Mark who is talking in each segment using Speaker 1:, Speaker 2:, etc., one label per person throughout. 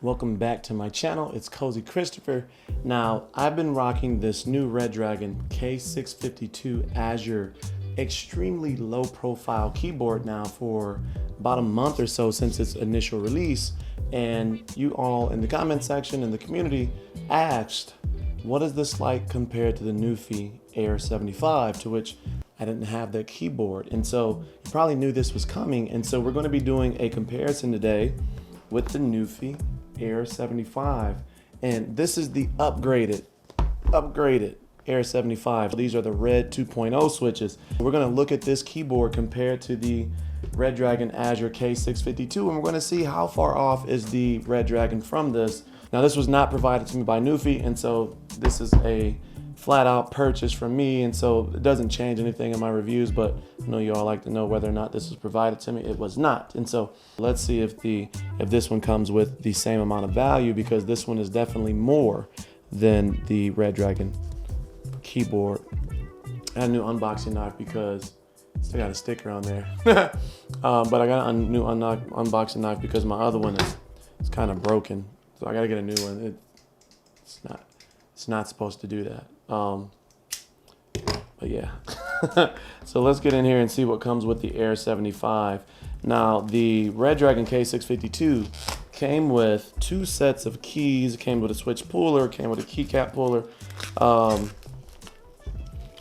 Speaker 1: Welcome back to my channel. It's Cozy Christopher. Now, I've been rocking this new Redragon K652 Azure extremely low profile keyboard now for about a month or so since its initial release. And you all in the comment section in the community asked, what is this like compared to the NuPhy Air75, to which I didn't have that keyboard. And so you probably knew this was coming. And so we're going to be doing a comparison today with the NuPhy Air75. And this is the upgraded Air75. These are the Red 2.0 switches. We're going to look at this keyboard compared to the Redragon Azure K652, and we're going to see how far off is the Redragon from this. Now, this was not provided to me by NuPhy, and so this is a flat out purchase from me, and so it doesn't change anything in my reviews, but I know you all like to know whether or not this was provided to me. It was not. And so let's see if this one comes with the same amount of value, because this one is definitely more than the Redragon keyboard. I had a new unboxing knife because still got a sticker on there. But I got a new unboxing knife because my other one is kind of broken, so I gotta get a new one. It's not supposed to do that. But yeah. So let's get in here and see what comes with the Air75. Now, the Redragon K652 came with two sets of keys. It came with a switch puller, came with a keycap puller,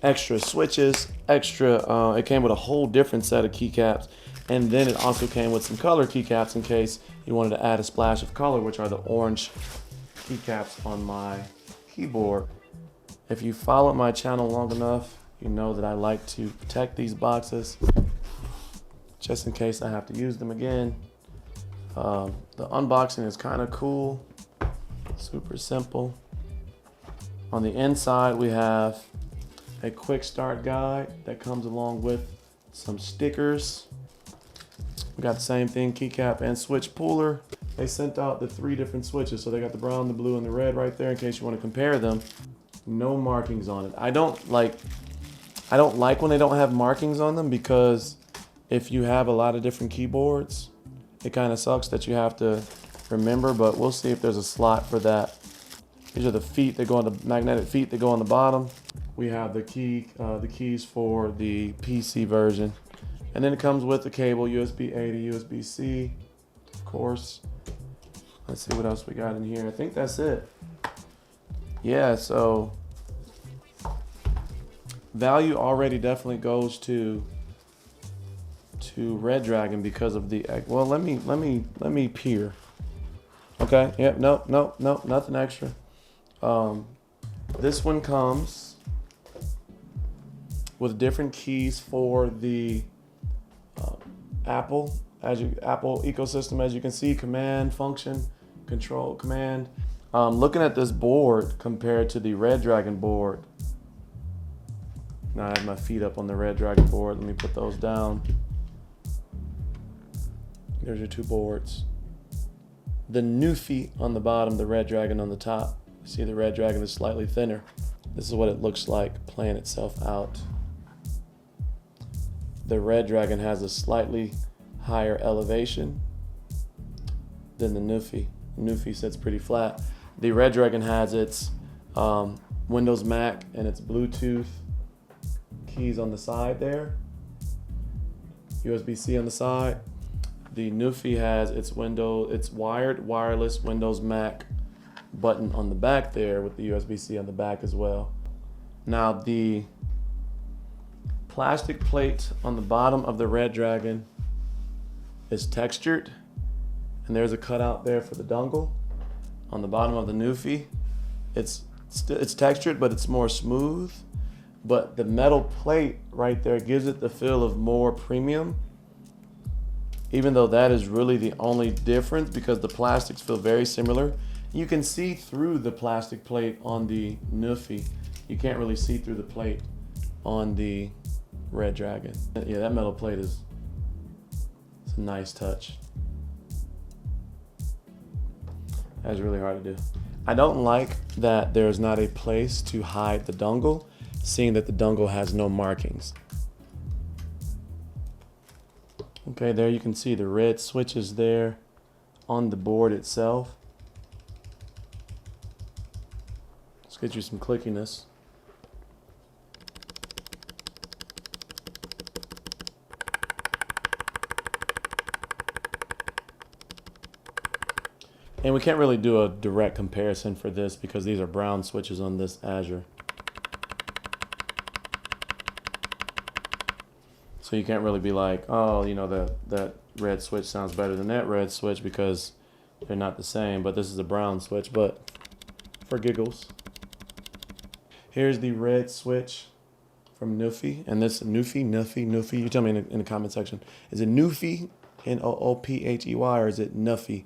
Speaker 1: extra switches, it came with a whole different set of keycaps, and then it also came with some color keycaps in case you wanted to add a splash of color, which are the orange keycaps on my keyboard. If you followed my channel long enough, you know that I like to protect these boxes just in case I have to use them again. The unboxing is kind of cool, super simple. On the inside, we have a quick start guide that comes along with some stickers. We got the same thing, keycap and switch puller. They sent out the 3 different switches, so they got the brown, the blue, and the red right there in case you want to compare them. No markings on it. I don't like when they don't have markings on them, because if you have a lot of different keyboards, it kind of sucks that you have to remember, but we'll see if there's a slot for that. These are the feet that go on the magnetic feet that go on the bottom. We have the keys for the PC version. And then it comes with the cable, USB-A to USB-C, of course. Let's see what else we got in here. I think that's it. Yeah, so value already definitely goes to Redragon because of the, well, let me peer. Okay, yep, no, nothing extra. This one comes with different keys for the Apple ecosystem, as you can see, command, function, control, command. Looking at this board compared to the Redragon board. Now I have my feet up on the Redragon board. Let me put those down. There's your 2 boards. The NuPhy on the bottom, the Redragon on the top. See, the Redragon is slightly thinner. This is what it looks like playing itself out. The Redragon has a slightly higher elevation than the NuPhy. NuPhy sits pretty flat. The Redragon has its Windows Mac and its Bluetooth keys on the side there. USB-C on the side. The NuPhy has its wired wireless Windows Mac button on the back there with the USB-C on the back as well. Now, the plastic plate on the bottom of the Redragon is textured, and there's a cutout there for the dongle. On the bottom of the NuPhy, it's textured, but it's more smooth. But the metal plate right there gives it the feel of more premium, even though that is really the only difference, because the plastics feel very similar. You can see through the plastic plate on the NuPhy. You can't really see through the plate on the Redragon. Yeah, that metal plate it's a nice touch. That's really hard to do. I don't like that there's not a place to hide the dongle, seeing that the dongle has no markings. Okay, there you can see the red switches there on the board itself. get you some clickiness. And we can't really do a direct comparison for this because these are brown switches on this Azure. So you can't really be like, oh, you know, that red switch sounds better than that red switch because they're not the same. But this is a brown switch, but for giggles. Here's the red switch from NuPhy. And this NuPhy. You tell me in the comment section. Is it NuPhy, NoOphy, or is it NuPhy?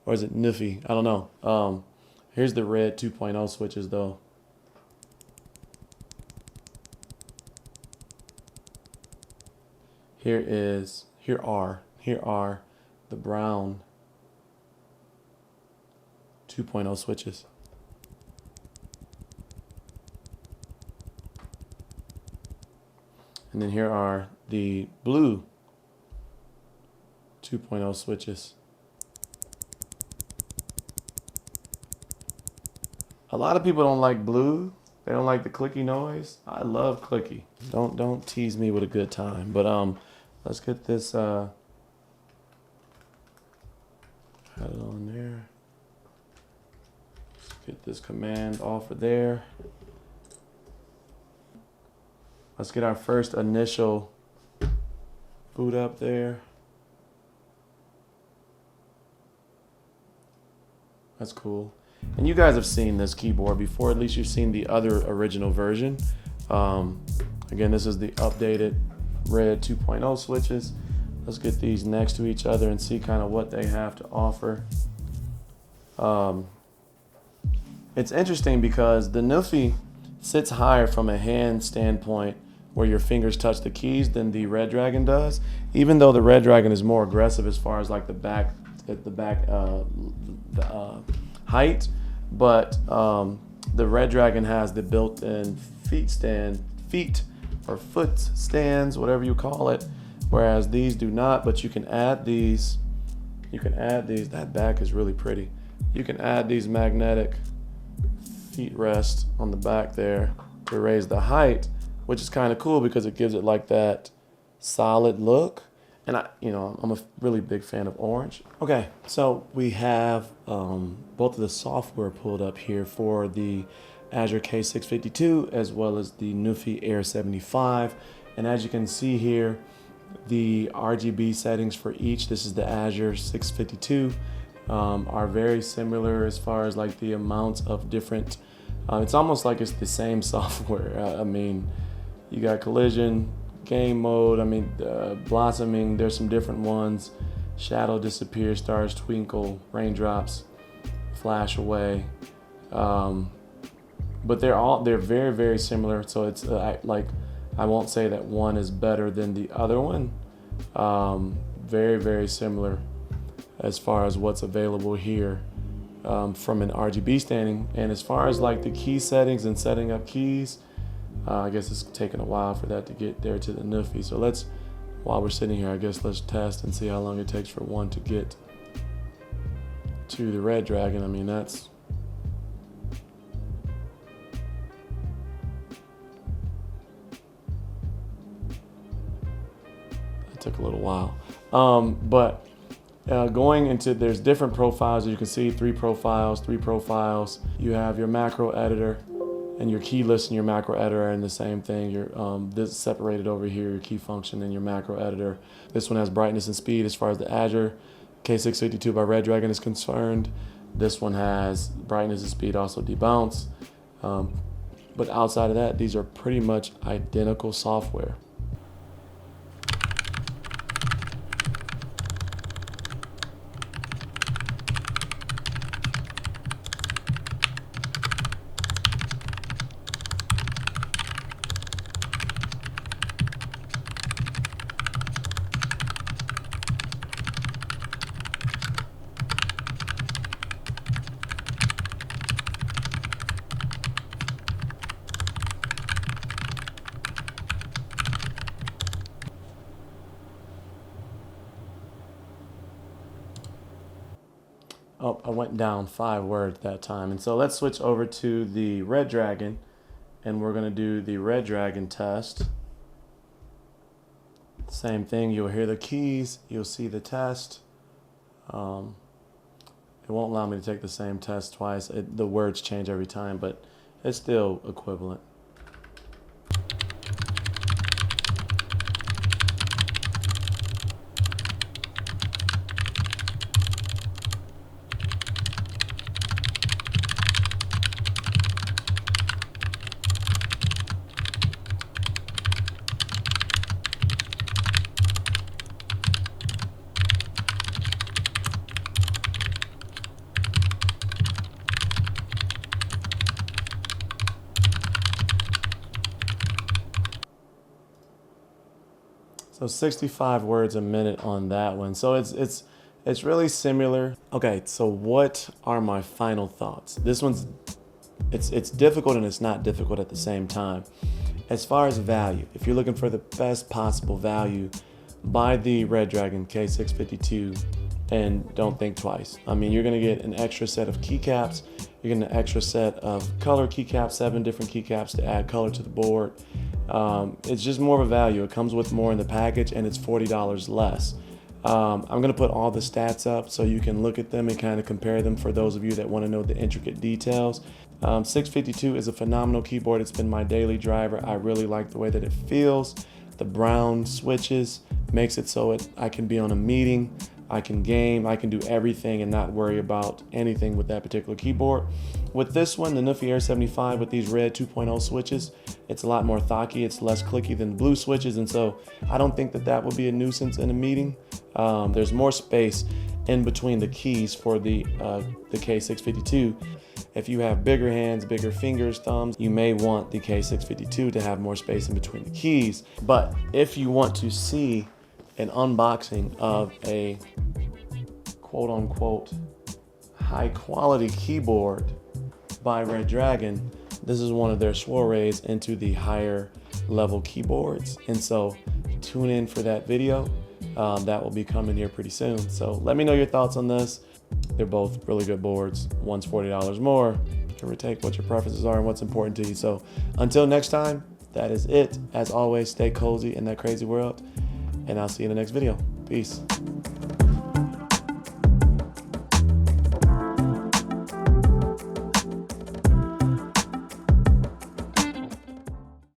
Speaker 1: Or is it NuPhy? I don't know. Here's the red 2.0 switches though. Here are the brown 2.0 switches. And then here are the blue 2.0 switches. A lot of people don't like blue. They don't like the clicky noise. I love clicky. Don't tease me with a good time. But let's get this head on there. Let's get this command off of there. Let's get our first initial boot up there. That's cool. And you guys have seen this keyboard before, at least you've seen the other original version. Again, this is the updated red 2.0 switches. Let's get these next to each other and see kind of what they have to offer. It's interesting because the NuPhy sits higher from a hand standpoint where your fingers touch the keys than the Redragon does, even though the Redragon is more aggressive as far as like the back height, but the Redragon has the built-in foot stands, whatever you call it, whereas these do not. But you can add these. That back is really pretty. You can add these magnetic feet rest on the back there to raise the height, which is kind of cool because it gives it like that solid look. And I'm a really big fan of orange. Okay, so we have both of the software pulled up here for the Azure K652 as well as the NuPhy Air75. And as you can see here, the RGB settings for each, this is the Azure 652, are very similar as far as like the amounts of different, it's almost like it's the same software. I mean, you got collision, game mode, blossoming, there's some different ones. Shadow, disappear, stars twinkle, raindrops flash away. But they're very, very similar. So it's I won't say that one is better than the other one. Very, very similar as far as what's available here from an RGB standing. And as far as like the key settings and setting up keys, I guess it's taken a while for that to get there to the NuPhy. So while we're sitting here, I guess let's test and see how long it takes for one to get to the Redragon. I mean, that took a little while. But going into, there's different profiles. As you can see, three profiles. You have your macro editor, and your key list and your macro editor are in the same thing. This is separated over here, your key function and your macro editor. This one has brightness and speed as far as the Azure K652 by Redragon is concerned. This one has brightness and speed, also debounce. But outside of that, these are pretty much identical software. Oh, I went down 5 words that time. And so let's switch over to the Redragon, and we're going to do the Redragon test. Same thing, you'll hear the keys, you'll see the test. It won't allow me to take the same test twice. The words change every time, but it's still equivalent. So 65 words a minute on that one. So it's really similar. Okay, so what are my final thoughts? This one's it's difficult and it's not difficult at the same time. As far as value, if you're looking for the best possible value, buy the Redragon K652 and don't think twice. I mean, you're gonna get an extra set of keycaps. You're getting an extra set of color keycaps, 7 different keycaps to add color to the board. It's just more of a value. It comes with more in the package and it's $40 less. I'm gonna put all the stats up so you can look at them and kind of compare them for those of you that wanna know the intricate details. 652 is a phenomenal keyboard. It's been my daily driver. I really like the way that it feels. The brown switches makes it so I can be on a meeting, I can game, I can do everything and not worry about anything with that particular keyboard. With this one, the NuPhy Air75 with these red 2.0 switches, it's a lot more thocky, it's less clicky than blue switches, and so I don't think that will be a nuisance in a meeting. There's more space in between the keys for the K652. If you have bigger hands, bigger fingers, thumbs, you may want the K652 to have more space in between the keys. But if you want to see an unboxing of a quote-unquote high-quality keyboard by Redragon, this is one of their soirees into the higher level keyboards. And so tune in for that video. That will be coming here pretty soon. So let me know your thoughts on this. They're both really good boards. One's $40 more. Give or take what your preferences are and what's important to you. So until next time, that is it. As always, stay cozy in that crazy world, and I'll see you in the next video. Peace.